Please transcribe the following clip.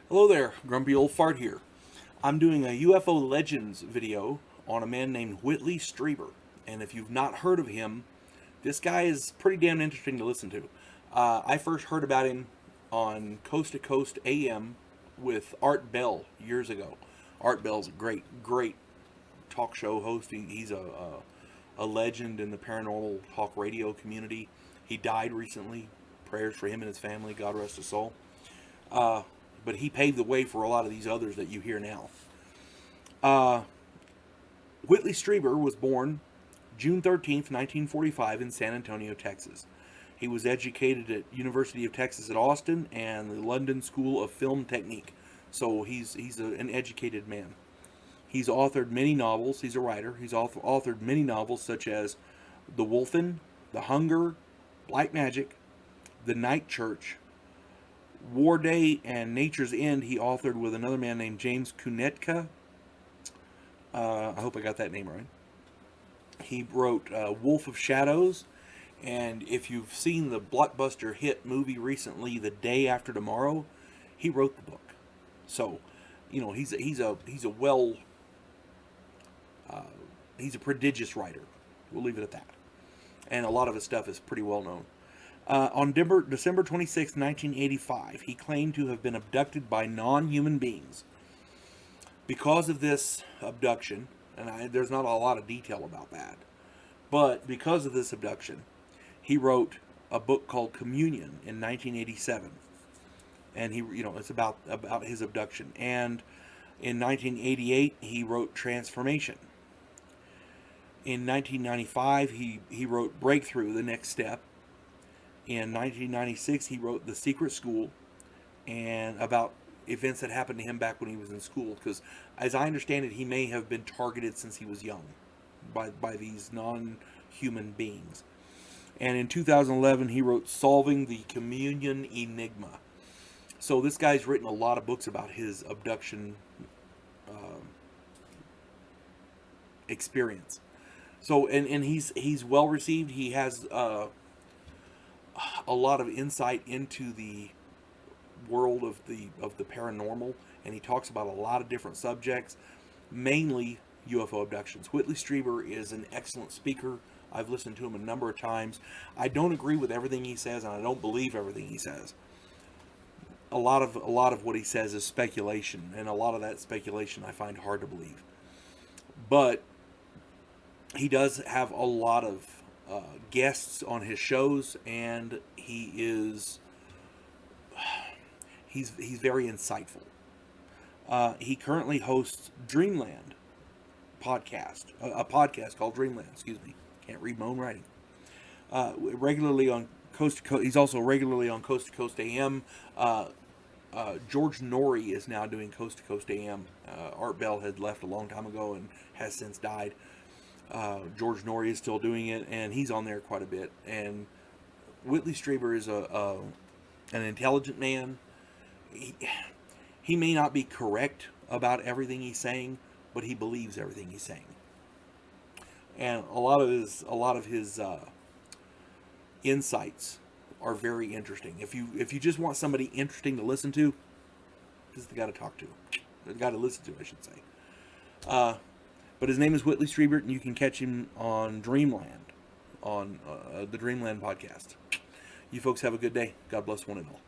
Hello there, Grumpy Old Fart here. I'm doing a UFO Legends video on a man named Whitley Strieber. And if you've not heard of him, this guy is pretty damn interesting to listen to. I first heard about him on Coast to Coast AM with Art Bell years ago. Art Bell's a great talk show host. He's a legend in the paranormal talk radio community. He died recently. Prayers for him and his family. God rest his soul. But he paved the way for a lot of these others that you hear now. Whitley Strieber was born June 13th, 1945 in San Antonio, Texas. He was educated at University of Texas at Austin and the London School of Film Technique. So he's an educated man. He's authored many novels. He's a writer. He's authored many novels such as The Wolfen, The Hunger, Black Magic, The Night Church, War Day, and Nature's End. He authored with another man named James Kunetka. I hope I got that name right. He wrote Wolf of Shadows, and if you've seen the blockbuster hit movie recently, The Day After Tomorrow, he wrote the book. So, you know, he's a prodigious writer. We'll leave it at that. And a lot of his stuff is pretty well known. On December 26, 1985, he claimed to have been abducted by non-human beings. Because of this abduction, and there's not a lot of detail about that, but because of this abduction, he wrote a book called Communion in 1987, and it's about his abduction. And in 1988, he wrote Transformation. In 1995, he wrote Breakthrough: The Next Step. In 1996, he wrote The Secret School, and about events that happened to him back when he was in school. Because, as I understand it, he may have been targeted since he was young by these non-human beings. And in 2011, he wrote Solving the Communion Enigma. So this guy's written a lot of books about his abduction experience. So, and he's well received. He has a lot of insight into the world of the paranormal, and he talks about a lot of different subjects, mainly UFO abductions. Whitley Strieber is an excellent speaker. I've listened to him a number of times. I don't agree with everything he says, and I don't believe everything he says. A lot of what he says is speculation, and a lot of that speculation I find hard to believe. But he does have a lot of guests on his shows, and he's very insightful. He currently hosts Dreamland podcast, a podcast called Dreamland. Excuse me, can't read my own writing. Regularly on Coast to Coast. He's also regularly on Coast to Coast AM. George Norrie is now doing Coast to Coast AM. Art Bell had left a long time ago and has since died. George Norrie is still doing it, and he's on there quite a bit. And Whitley Strieber is an intelligent man. He may not be correct about everything he's saying, but he believes everything he's saying. And a lot of his insights are very interesting. If you just want somebody interesting to listen to, this is the guy to talk to. The guy to listen to, I should say. But his name is Whitley Strieber, and you can catch him on Dreamland, on the Dreamland podcast. You folks have a good day. God bless one and all.